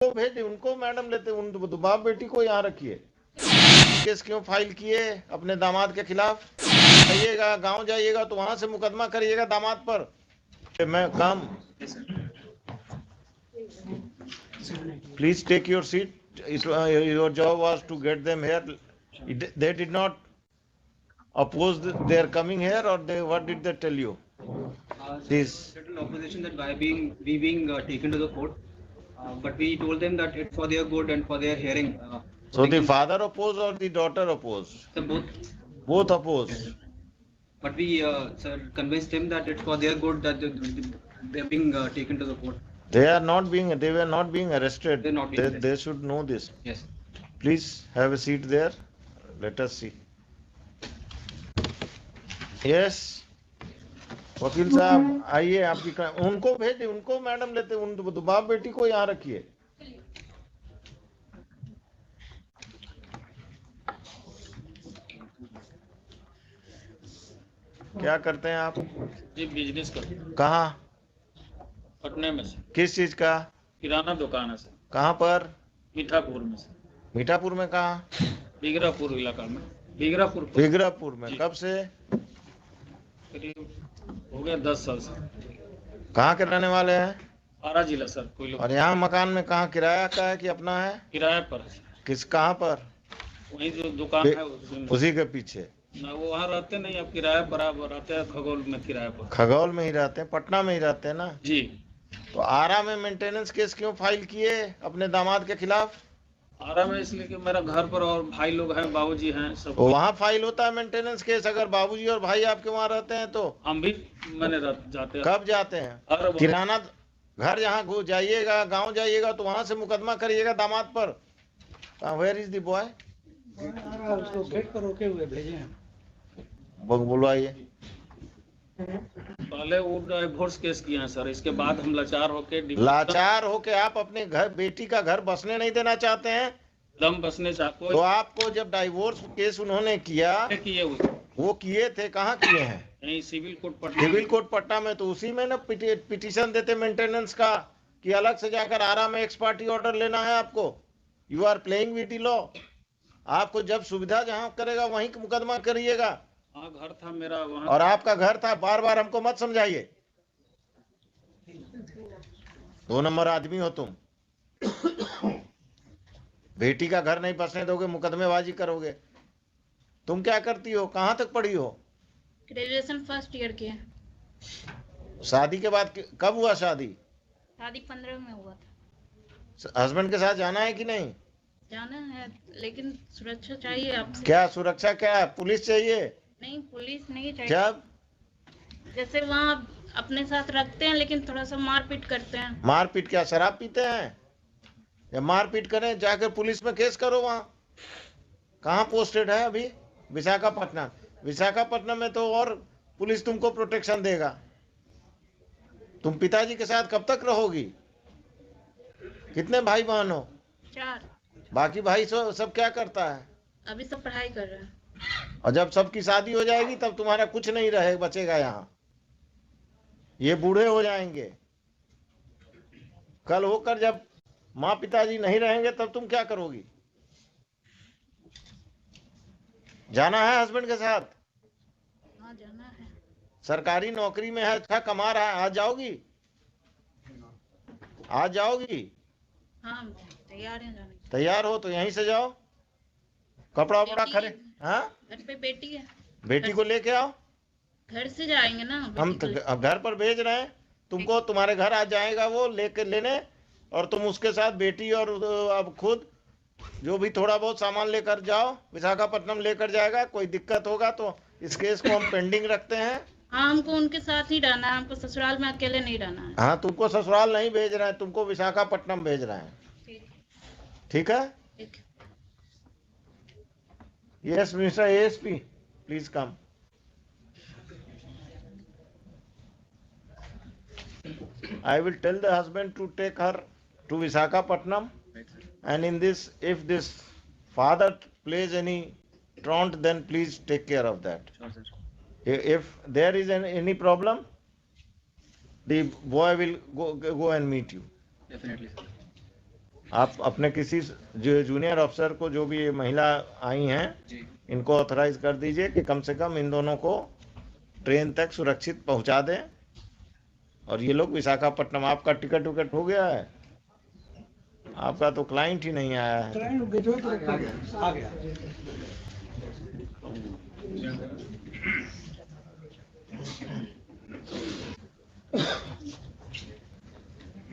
को भेज, उनको मैडम लेते, उन बाप बेटी को यहाँ रखिए। केस क्यों फाइल किए अपने दामाद के खिलाफ? जाइएगा, गांव जाइएगा तो वहां से मुकदमा करिएगा दामाद पर। मैं काम, please take your seat. Your job was to get them here. They did not oppose their coming here, or what did they tell you? This certain opposition that why we being taken to the court, but we told them that it's for their good and for their hearing. So the father opposed or the daughter opposed? So Both opposed. But we convinced them that it's for their good that they're being taken to the court. They were not being arrested. They're not being arrested. They should know this. Yes. Please have a seat there. Let us see. Yes. वकील साहब आइए, आपकी उनको भेजिए, उनको madam लेते, उन बाप बेटी को यहाँ रखिए। क्या करते हैं आप? जी बिजनेस करते हैं। कहाँ? पटना में से। किस चीज का? किराना दुकान है सर। कहाँ पर? मीठापुर में से। मीठापुर में कहाँ? बिगरापुर इलाका में। बिगरापुर में। कब से? करीब हो गया 10 साल से। कहाँ के रहने वाले हैं? आरा जिला सर। कोई लोग। और यहाँ मकान में कहाँ किराया का है कि अपना है? किराए पर है। किस, कहाँ पर? वही जो दुकान है उसी के पीछे ना, वो वहाँ रहते नहीं, अब किराया बराबर रहते हैं खगौल में। किराए पर खगौल में ही रहते हैं, पटना में ही रहते हैं ना जी। तो आरा में मेंटेनेंस केस क्यों फाइल किए अपने दामाद के खिलाफ? आरा में इसलिए कि मेरा घर पर और भाई लोग हैं, बाबूजी हैं सब। तो वहाँ फाइल होता है मेंटेनेंस केस अगर बाबूजी और भाई आपके वहाँ रहते हैं तो? हम भी मैंने जाते हैं। कब जाते हैं? किराना घर जहाँ जाइएगा, गांव जाइएगा तो वहां से मुकदमा करिएगा दामाद पर। Where is the boy? उसको गेट पर रोके हुए भेजे हैं। बुलवाइए। पहले वो डिवोर्स केस किए हैं सर, इसके बाद हम लाचार होके आप अपने घर बेटी का घर बसने नहीं देना चाहते हैं? दम बसने चाहते तो आपको जब डाइवोर्स केस उन्होंने किया, वो किए थे, कहाँ किए हैं? नहीं, सिविल कोर्ट पटना में। तो उसी में ना पिटीशन देते मेंटेनेंस का, कि अलग से जाकर आरा में एक्स पार्टी ऑर्डर लेना है आपको? You are playing with the law. आपको जब सुविधा जहां करेगा वहीं मुकदमा करिएगा। घर था मेरा वहां, और आपका घर था, बार बार हमको मत समझाइए। 2 नंबर आदमी हो तुम। बेटी का घर नहीं बसने दोगे, मुकदमेबाजी करोगे। तुम क्या करती हो? कहाँ तक पढ़ी हो? ग्रेजुएशन फर्स्ट ईयर की है। शादी के बाद कब हुआ शादी? शादी 15 में हुआ था। हस्बैंड के साथ जाना है कि नहीं? जाना है, लेकिन सुरक्षा चाहिए आपसे। क्या सुरक्षा? क्या है? पुलिस चाहिए? नहीं, पुलिस नहीं चाहिए। जब जैसे वहाँ अपने साथ रखते हैं, लेकिन थोड़ा सा मारपीट करते हैं। मारपीट क्या, शराब पीते हैं? या मारपीट करें, जाकर पुलिस में केस करो। वहाँ कहाँ पोस्टेड है अभी? विशाखापट्टनम। विशाखापट्टनम में तो और पुलिस तुमको प्रोटेक्शन देगा। तुम पिताजी के साथ कब तक रहोगी? कितने भाई बहन हो? 4। बाकी भाई सब क्या करता है? अभी सब पढ़ाई कर रहे हैं। और जब सबकी शादी हो जाएगी तब तुम्हारा कुछ नहीं रहे बचेगा यहाँ। ये बूढ़े हो जाएंगे। कल होकर जब माँ पिताजी नहीं रहेंगे तब तुम क्या करोगी? जाना है हस्बैंड के साथ? हाँ, जाना है। सरकारी नौकरी में है, अच्छा कमा रहा है। आज जाओगी? आज जाओगी? हाँ, तैयार है जाने। तैयार हो तो यहीं से जाओ। कपड़ा वपड़ा खरे। हाँ, घर पे बेटी है। बेटी को लेके आओ। घर से जाएंगे ना हम तो घर पर भेज रहे हैं तुमको। तुम्हारे घर आ जाएगा वो लेकर लेने, और तुम उसके साथ बेटी और अब खुद जो भी थोड़ा बहुत सामान लेकर जाओ। विशाखापट्टनम लेकर जाएगा। कोई दिक्कत होगा तो इस केस को हम पेंडिंग रखते हैं। हाँ, हमको उनके साथ ही रहना है। हमको ससुराल में अकेले नहीं रहना है। हाँ, तुमको ससुराल नहीं भेज रहे हैं, तुमको विशाखापट्टनम भेज रहे हैं। ठीक है? Yes, Mr. ASP, please come. I will tell the husband to take her to Visakhapatnam, and in this, if this father plays any truant, then please take care of that. Sure, sir. If there is any problem, the boy will go and meet you. Definitely, sir. आप अपने किसी जो junior अफसर को, जो भी ये महिला आई हैं, इनको ऑथराइज कर दीजिए कि कम से कम इन दोनों को ट्रेन तक सुरक्षित पहुंचा दें। और ये लोग विशाखापट्टनम, आपका टिकट विकट हो गया है? आपका तो क्लाइंट ही नहीं आया है। क्लाइंट गेटवे पर आ गया।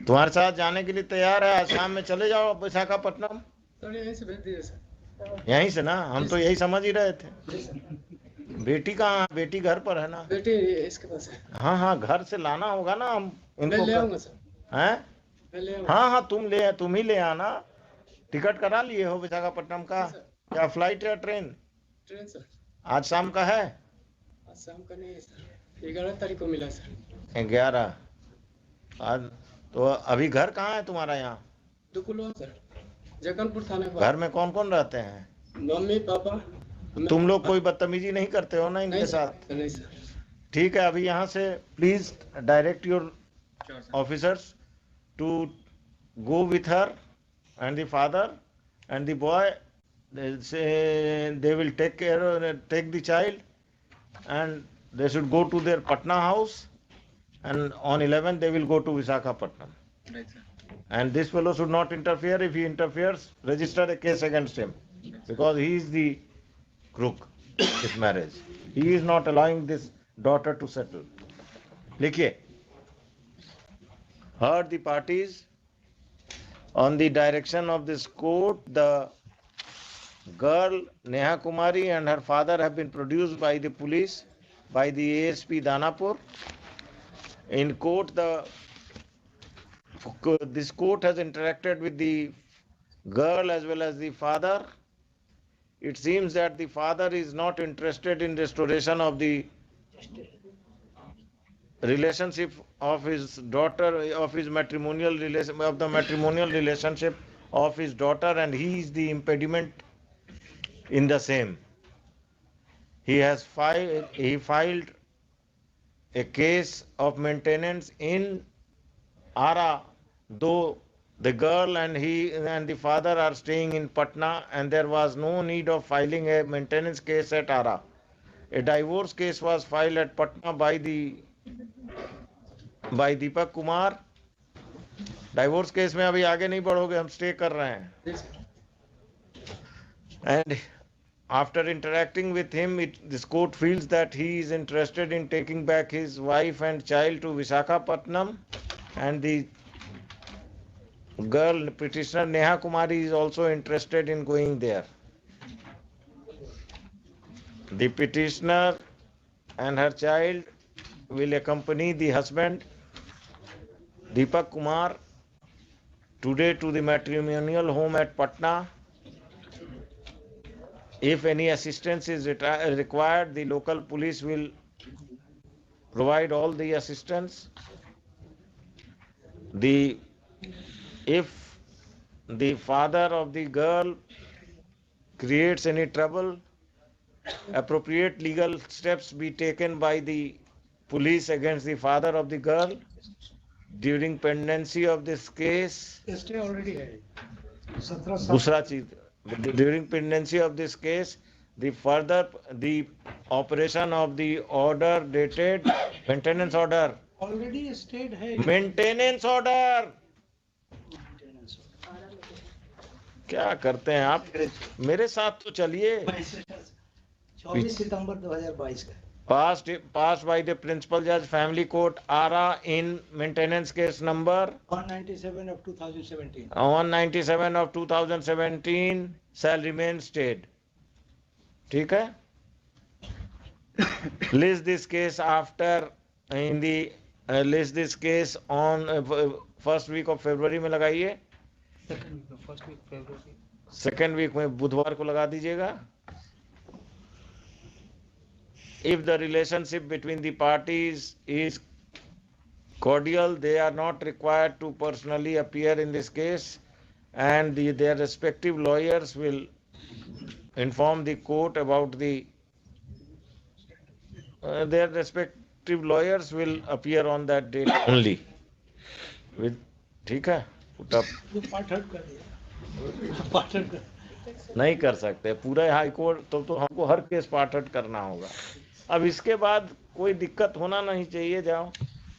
तुम्हारे साथ जाने के लिए तैयार है, आज शाम में चले जाओ विशाखापट्टनम। सर यहीं से भेज दिए सर। यहीं से ना, हम तो यही समझ ही रहे थे। बेटी कहाँ है? बेटी घर पर है ना? बेटी इसके पास है। हाँ हाँ, घर से लाना होगा ना, हम मैं ले आऊंगा सर। हैं? मैं ले आऊंगा। हाँ हाँ, तुम ही ले आना। टिकट करा लिए हो विशाखापट्टनम का? क्या फ्लाइट या ट्रेन? Train sir. आज शाम का है? आज शाम का नहीं है सर, 11 तारीख को मिला सर। 11 आज। तो अभी घर कहाँ है तुम्हारा? यहाँ दुकुलवा सर, जगनपुर थाने पर। घर में कौन कौन रहते हैं? Mummy papa. तुम लोग कोई बदतमीजी नहीं करते हो ना इनके साथ? नहीं सर। ठीक है, अभी यहाँ से please direct your officers to go with her and the father and the boy. They say they will take the child, and they should go to their Patna house, and on 11 they will go to Visakhapatnam. Right, sir. And this fellow should not interfere. If he interferes, register a case against him, because he is the crook with marriage. He is not allowing this daughter to settle. लिखिए, heard the parties. On the direction of this court, the girl Neha Kumari and her father have been produced by the police, by the ASP Danapur. In court, this court has interacted with the girl as well as the father. It seems that the father is not interested in restoration of the relationship of his daughter, of his matrimonial relation, of the matrimonial relationship of his daughter, and he is the impediment in the same. He filed a case of maintenance in Ara, though the girl and he and the father are staying in Patna, and there was no need of filing a maintenance case at Ara. A divorce case was filed at Patna by Deepak Kumar. Divorce case में अभी आगे नहीं बढ़ोगे, हम stay कर रहे हैं। And after interacting with him, this court feels that he is interested in taking back his wife and child to Visakhapatnam, and the girl petitioner Neha Kumari is also interested in going there. The petitioner and her child will accompany the husband Deepak Kumar today to the matrimonial home at Patna. If any assistance is required, the local police will provide all the assistance. If the father of the girl creates any trouble, appropriate legal steps be taken by the police against the father of the girl. During pendency of this case, stay already है 17 साल। दूसरा चीज, during pendency of this case, the operation of the order dated maintenance order. Already stayed है। Maintenance order क्या करते हैं आप? मेरे साथ तो चलिए। 24 सितंबर 2022 का। Passed by the principal judge, family court, Ara, in maintenance case number 197 of 2017। 197 of 2017 shall remain stayed. ठीक है? List this case list this case on first week of February में लगाइए। सेकेंड वीक में बुधवार को लगा दीजिएगा। If the relationship between the parties is cordial, they are not required to personally appear in this case, and their respective lawyers will inform the court about their respective lawyers will appear on that date only. ठीक है? Put up नहीं कर सकते पूरे high court तो हमको हर case part करना होगा। अब इसके बाद कोई दिक्कत होना नहीं चाहिए। जाओ,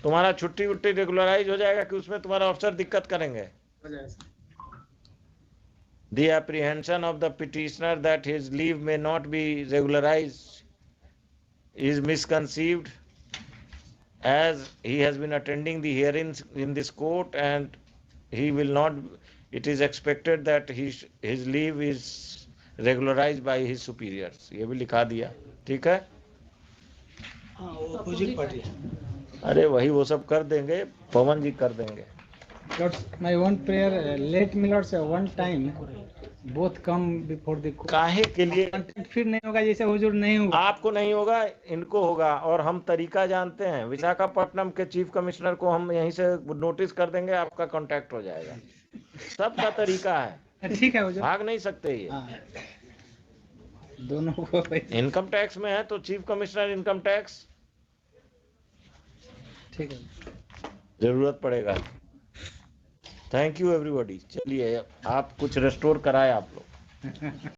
तुम्हारा छुट्टी उट्टी रेगुलराइज हो जाएगा कि उसमें तुम्हारा अफसर दिक्कत करेंगे? The apprehension of the petitioner that his leave may not be regularized is misconceived, as he has been attending the hearings in this court and he will not. It is expected that his leave is regularized by his superiors. ये भी लिखा दिया, ठीक है? Opposite party. अरे वही वो सब कर देंगे, पवन जी कर देंगे। Lords, my one prayer, let me Lords one time both come before the court. काहे के लिए? फिर नहीं होगा जैसे हुजूर नहीं होगा। आपको नहीं होगा, इनको होगा। और हम तरीका जानते हैं। विशाखापट्टनम के चीफ कमिश्नर को हम यहीं से नोटिस कर देंगे, आपका कांटेक्ट हो जाएगा। सबका तरीका है, ठीक है हुजूर, भाग नहीं सकते ये। दोनों को इनकम टैक्स में है तो चीफ कमिश्नर इनकम टैक्स, ठीक है, जरूरत पड़ेगा। Thank you everybody. चलिए, आप कुछ रेस्टोर कराए आप लोग।